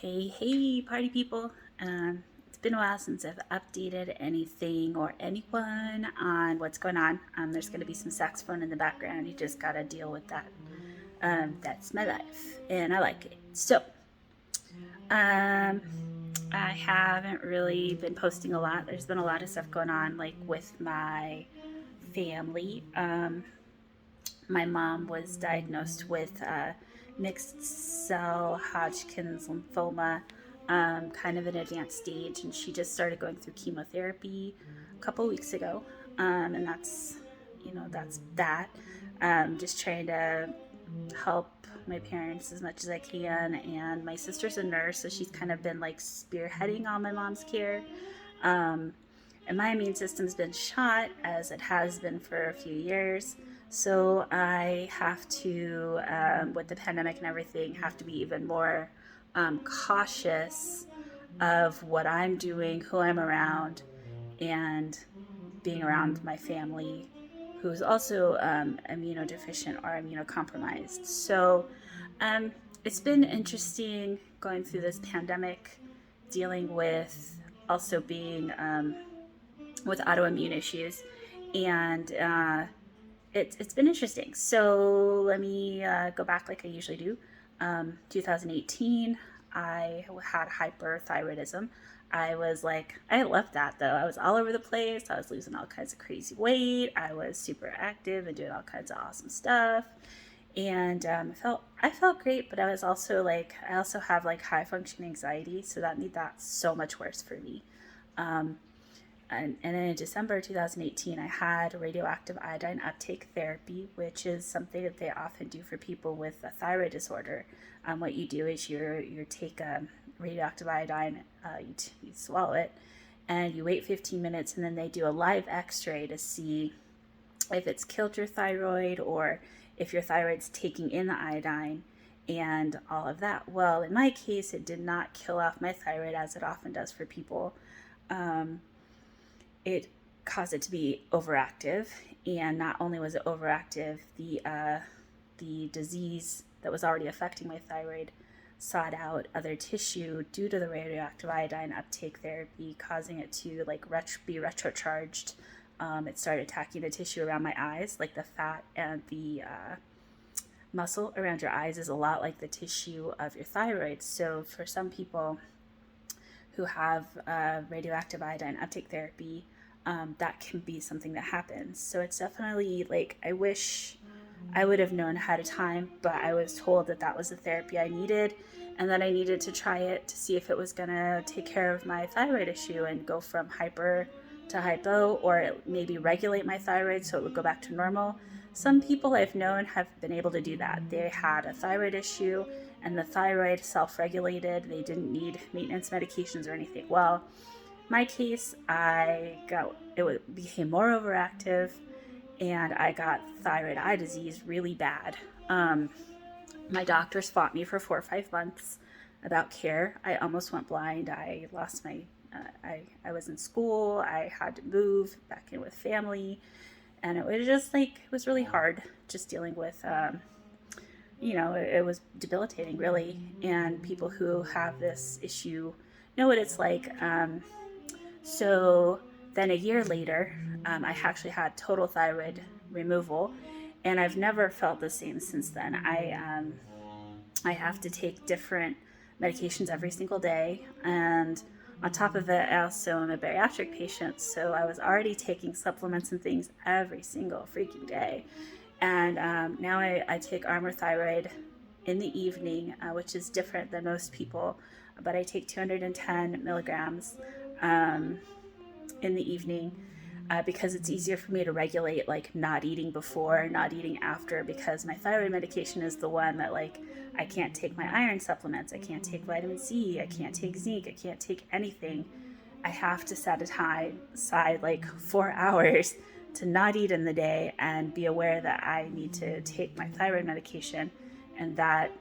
Hey, party people. It's been a while since I've updated anything or anyone on what's going on. There's going to be some saxophone in the background. You just got to deal with that. That's my life, and I like it. Um, I haven't really been posting a lot. There's been a lot of stuff going on, like with my family. My mom was diagnosed with mixed cell Hodgkin's lymphoma, kind of an advanced stage, and she just started going through chemotherapy a couple weeks ago. And that's that. Just trying to help my parents as much as I can. And my sister's a nurse, so she's kind of been like spearheading all my mom's care. Um, and my immune system's been shot, as it has been for a few years. So I have to, with the pandemic and everything, have to be even more cautious of what I'm doing, who I'm around, and being around my family who's also immunodeficient or immunocompromised. So um, it's been interesting going through this pandemic, dealing with also being with autoimmune issues, and it's been interesting. So let me go back like I usually do. 2018, I had hyperthyroidism. I loved that though. I was all over the place. I was losing all kinds of crazy weight. I was super active and doing all kinds of awesome stuff. And I felt great, but I also have like high function anxiety, so that made that so much worse for me. Um, and then in December 2018, I had radioactive iodine uptake therapy, which is something that they often do for people with a thyroid disorder. What you do is you take radioactive iodine, you swallow it, and you wait 15 minutes, and then they do a live X-ray to see if it's killed your thyroid or if your thyroid's taking in the iodine and all of that. Well, in my case, it did not kill off my thyroid as it often does for people. Um, it caused it to be overactive, and not only was it overactive, the disease that was already affecting my thyroid sought out other tissue due to the radioactive iodine uptake therapy, causing it to be retrocharged. It started attacking the tissue around my eyes, like the fat and the muscle around your eyes is a lot like the tissue of your thyroid. So for some people who have radioactive iodine uptake therapy, that can be something that happens. So it's definitely like, I wish I would have known ahead of time, but I was told that that was the therapy I needed, and that I needed to try it to see if it was going to take care of my thyroid issue and go from hyper to hypo, or maybe regulate my thyroid so it would go back to normal. Some people I've known have been able to do that. They had a thyroid issue and the thyroid self regulated, they didn't need maintenance medications or anything. Well, my case, became more overactive, and I got thyroid eye disease really bad. Um, my doctors fought me for 4 or 5 months about care. I almost went blind. I lost my. I was in school. I had to move back in with family, and it was just like, it was really hard just dealing with. It was debilitating, really. And people who have this issue know what it's like. So then a year later, I actually had total thyroid removal, and I've never felt the same since then. I have to take different medications every single day, and on top of it, I also am a bariatric patient, so I was already taking supplements and things every single freaking day. And now I take Armor Thyroid in the evening, which is different than most people, but I take 210 milligrams um, in the evening, because it's easier for me to regulate, like not eating before, not eating after, because my thyroid medication is the one that, like, I can't take my iron supplements, I can't take vitamin C, I can't take zinc, I can't take anything. I have to set aside like 4 hours to not eat in the day and be aware that I need to take my thyroid medication, and that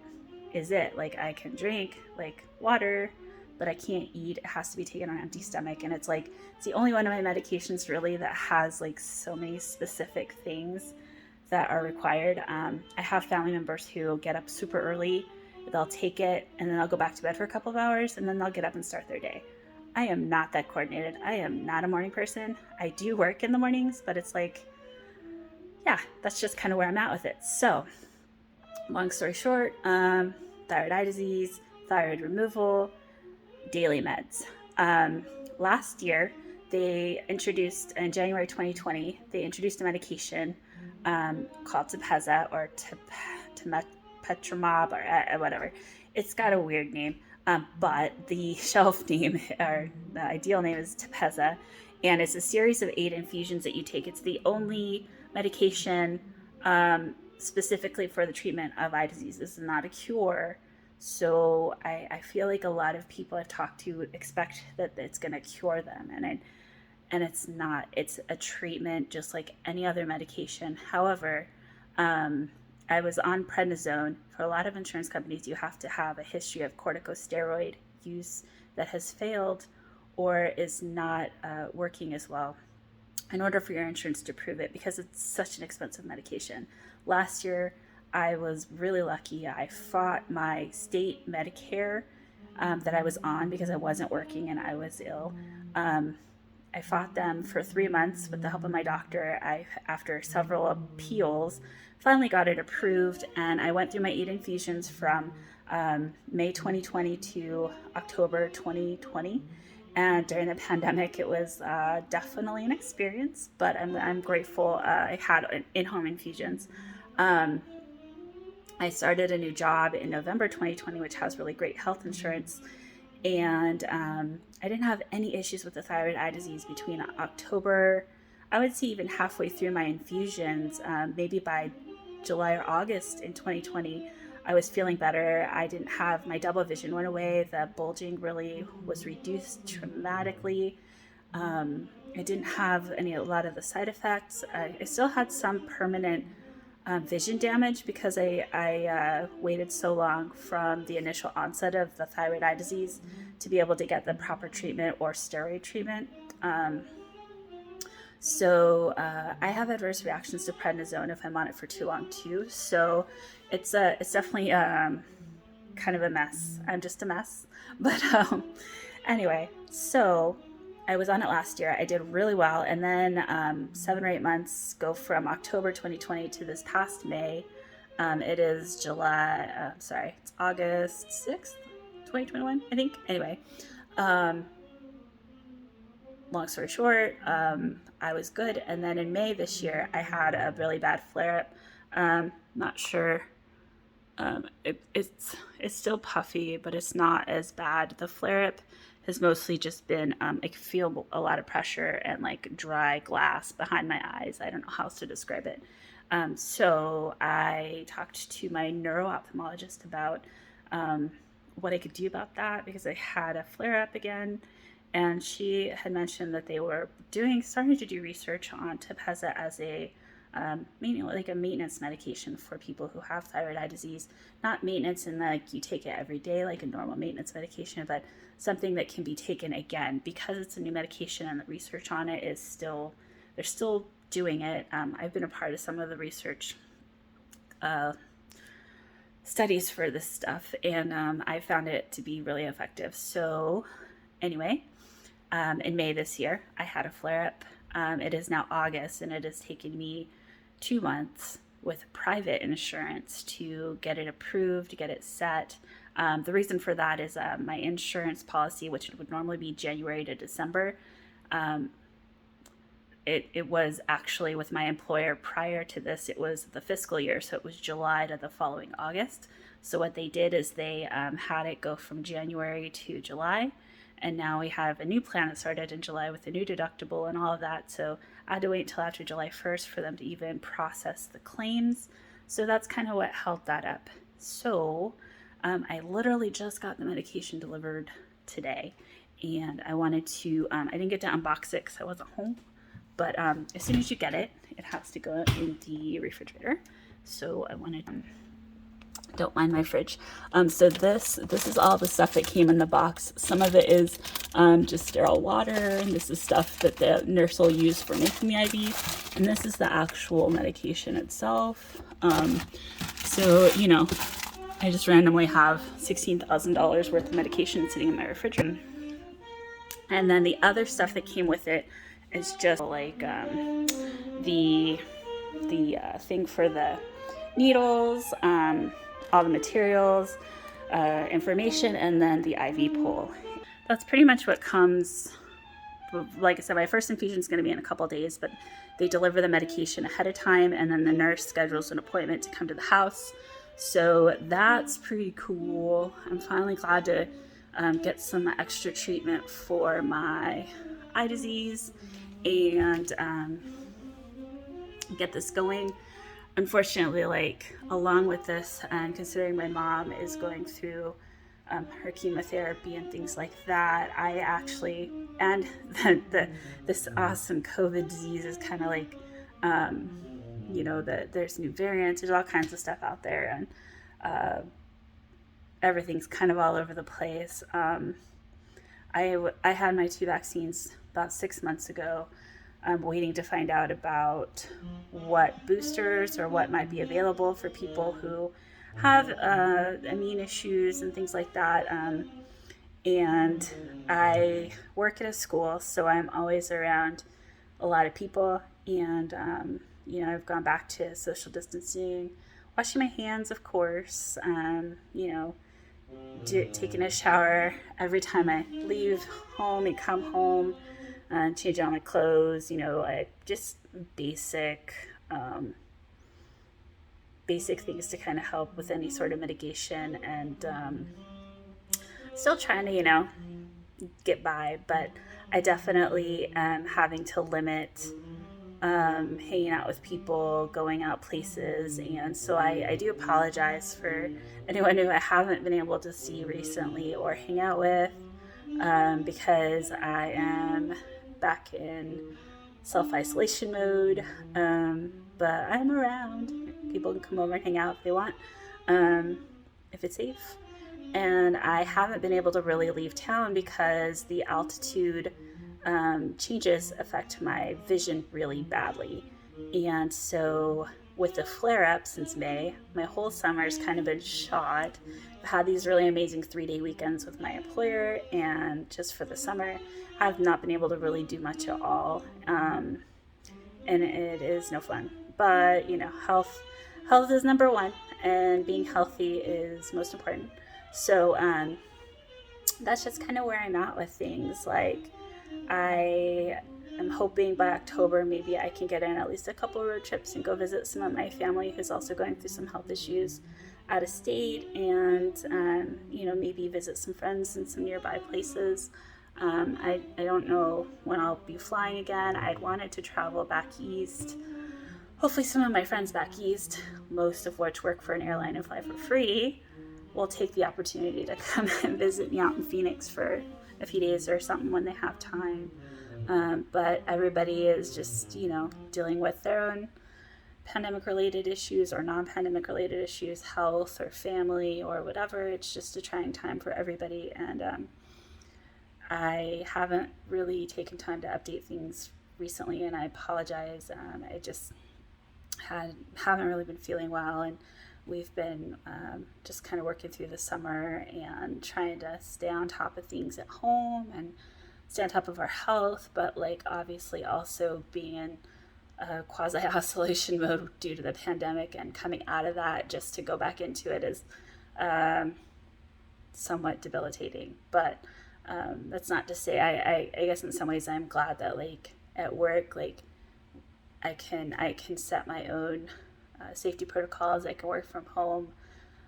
is it. Like, I can drink like water, but I can't eat. It has to be taken on an empty stomach. And it's like, it's the only one of my medications really that has like so many specific things that are required. I have family members who get up super early they'll take it and then they'll go back to bed for a couple of hours and then they'll get up and start their day. I am not that coordinated. I am not a morning person. I do work in the mornings, but it's like, yeah, that's just kind of where I'm at with it. So long story short, thyroid eye disease, thyroid removal, daily meds. Last year, they introduced, in January 2020, they introduced a medication called Tepeza or Tepetramab or whatever. It's got a weird name, but the shelf name or the ideal name is Tepeza, and it's a series of 8 infusions that you take. It's the only medication specifically for the treatment of eye disease. This is not a cure. So I feel like a lot of people I've talked to expect that it's going to cure them, and it's not. It's a treatment just like any other medication. However, I was on prednisone. For a lot of insurance companies, you have to have a history of corticosteroid use that has failed or is not working as well in order for your insurance to approve it, because it's such an expensive medication. Last year, I was really lucky. I fought my state Medicare that I was on because I wasn't working and I was ill. I fought them for 3 months with the help of my doctor. After several appeals, finally got it approved, and I went through my 8 infusions from May 2020 to October 2020. And during the pandemic, it was definitely an experience, but I'm grateful I had in-home infusions. I started a new job in November 2020, which has really great health insurance. And I didn't have any issues with the thyroid eye disease between October, I would say even halfway through my infusions, maybe by July or August in 2020, I was feeling better. I didn't have, my double vision went away. The bulging really was reduced dramatically. I didn't have a lot of the side effects. I still had some permanent vision damage because I waited so long from the initial onset of the thyroid eye disease to be able to get the proper treatment or steroid treatment. So I have adverse reactions to prednisone if I'm on it for too long too. So it's definitely kind of a mess. I'm just a mess. But anyway, so I was on it last year. I did really well. And then 7 or 8 months go from October 2020 to this past May. It is it's August 6th, 2021, I think. Anyway, long story short, I was good. And then in May this year, I had a really bad flare-up. Not sure. It's still puffy, but it's not as bad. The flare-up has mostly just been, I feel a lot of pressure and like dry glass behind my eyes. I don't know how else to describe it. So I talked to my neuro-ophthalmologist about what I could do about that because I had a flare-up again. And she had mentioned that they were starting to do research on Tepeza as a like a maintenance medication for people who have thyroid eye disease. Not maintenance in like you take it every day like a normal maintenance medication, but something that can be taken again because it's a new medication and the research on it is they're still doing it. I've been a part of some of the research studies for this stuff, and I found it to be really effective. So anyway, in May this year, I had a flare-up. It is now August, and it has taken me 2 months with private insurance to get it approved, to get it set. The reason for that is my insurance policy, which would normally be January to December, it was actually with my employer prior to this, it was the fiscal year, so it was July to the following August. So what they did is they had it go from January to July. And now we have a new plan that started in July with a new deductible and all of that. So I had to wait until after July 1st for them to even process the claims. So that's kind of what held that up. So I literally just got the medication delivered today. And I wanted to, I didn't get to unbox it because I wasn't home. But as soon as you get it, it has to go in the refrigerator. So I wanted... Don't mind my fridge. So this is all the stuff that came in the box. Some of it is just sterile water, and this is stuff that the nurse will use for making the IV, and this is the actual medication itself. So I just randomly have $16,000 worth of medication sitting in my refrigerator. And then the other stuff that came with it is just like the thing for the needles, all the materials, information, and then the IV pole. That's pretty much what comes. Like I said, my first infusion is going to be in a couple days, but they deliver the medication ahead of time, and then the nurse schedules an appointment to come to the house. So that's pretty cool. I'm finally glad to get some extra treatment for my eye disease and get this going. Unfortunately, like along with this, and considering my mom is going through her chemotherapy and things like that, I actually, and this awesome COVID disease is kind of like, there's new variants, there's all kinds of stuff out there, and everything's kind of all over the place. I had my 2 vaccines about 6 months ago. I'm waiting to find out about what boosters or what might be available for people who have immune issues and things like that. And I work at a school, so I'm always around a lot of people. And, I've gone back to social distancing, washing my hands, of course, taking a shower every time I leave home and come home, change all my clothes, just basic things to kind of help with any sort of mitigation, and still trying to, get by, but I definitely am having to limit hanging out with people, going out places, and so I do apologize for anyone who I haven't been able to see recently or hang out with, because I am back in self-isolation mode, but I'm around. People can come over and hang out if they want, if it's safe. And I haven't been able to really leave town because the altitude changes affect my vision really badly. And so with the flare-up since May, my whole summer's kind of been shot. I've had these really amazing 3-day weekends with my employer, and just for the summer, I've not been able to really do much at all. And it is no fun. But, health is number one, and being healthy is most important. So that's just kind of where I'm at with things. Like, I am hoping by October maybe I can get in at least a couple of road trips and go visit some of my family who's also going through some health issues out of state, and maybe visit some friends in some nearby places. I don't know when I'll be flying again. I'd wanted to travel back east. Hopefully some of my friends back east, most of which work for an airline and fly for free, will take the opportunity to come and visit me out in Phoenix for a few days or something when they have time. But everybody is just, dealing with their own pandemic-related issues or non-pandemic related issues, health or family or whatever. It's just a trying time for everybody. And I haven't really taken time to update things recently, and I apologize. I just haven't really been feeling well, and we've been just kind of working through the summer and trying to stay on top of things at home and stay on top of our health, but obviously also being in quasi-isolation mode due to the pandemic, and coming out of that just to go back into it is somewhat debilitating. But that's not to say, I guess in some ways I'm glad that at work, I can set my own safety protocols. I can work from home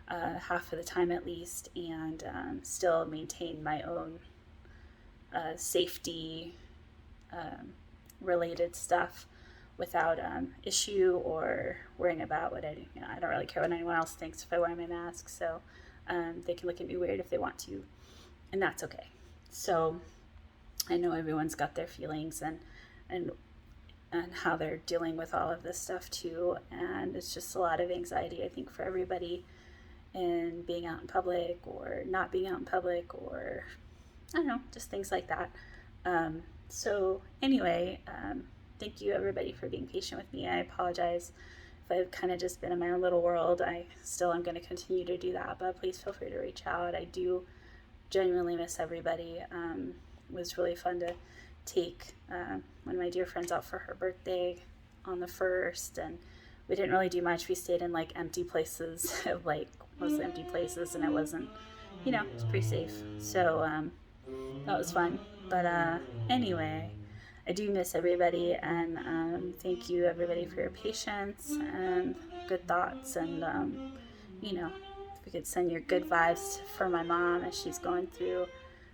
half of the time at least, and still maintain my own safety related stuff without issue or worrying about what I don't really care what anyone else thinks if I wear my mask. So they can look at me weird if they want to, and that's okay. So I know everyone's got their feelings and how they're dealing with all of this stuff too, and it's just a lot of anxiety, I think, for everybody in being out in public or not being out in public, or I don't know, just things like that. So anyway, thank you everybody for being patient with me. I apologize if I've kind of just been in my own little world, I still am going to continue to do that. But please feel free to reach out. I do genuinely miss everybody. It was really fun to take one of my dear friends out for her birthday on the 1st, and we didn't really do much. We stayed in like empty places, like mostly empty places, and it wasn't, it's pretty safe. So that was fun. But anyway, I do miss everybody, and thank you everybody for your patience and good thoughts, and if we could send your good vibes for my mom as she's going through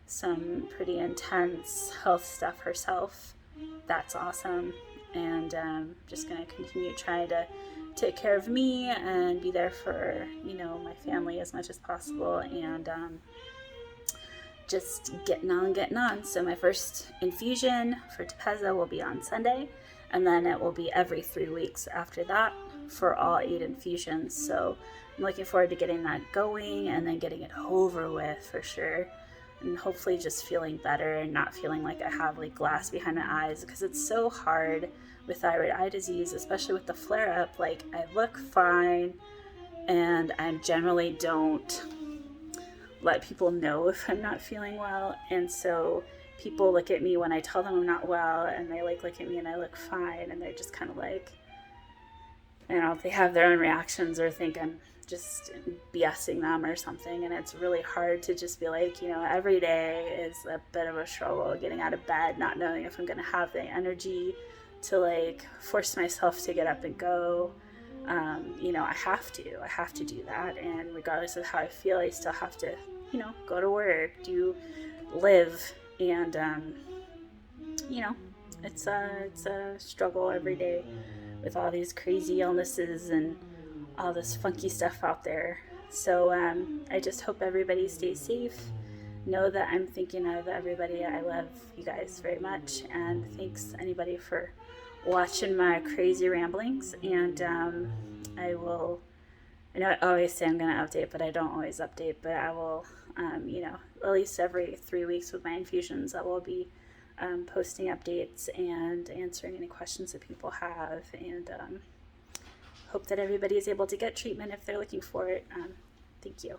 some pretty intense health stuff herself. That's awesome. And just going to continue trying to take care of me and be there for, my family as much as possible, and just getting on. So my first infusion for Tepeza will be on Sunday, and then it will be every 3 weeks after that for all 8 infusions. So I'm looking forward to getting that going and then getting it over with for sure, and hopefully just feeling better and not feeling like I have like glass behind my eyes, because it's so hard with thyroid eye disease, especially with the flare-up. Like, I look fine, and I generally don't let people know if I'm not feeling well, and so people look at me when I tell them I'm not well, and they like look at me and I look fine, and they're just kind of like, they have their own reactions or think I'm just BSing them or something. And it's really hard to just be like, every day is a bit of a struggle getting out of bed, not knowing if I'm going to have the energy to like force myself to get up and go. I have to do that, and regardless of how I feel, I still have to, go to work, live, and it's a struggle every day with all these crazy illnesses and all this funky stuff out there. So I just hope everybody stays safe. Know that I'm thinking of everybody. I love you guys very much, and thanks anybody for watching my crazy ramblings. And I know I always say I'm going to update, but I don't always update. But I will, at least every 3 weeks with my infusions, I will be posting updates and answering any questions that people have, and hope that everybody is able to get treatment if they're looking for it. Thank you.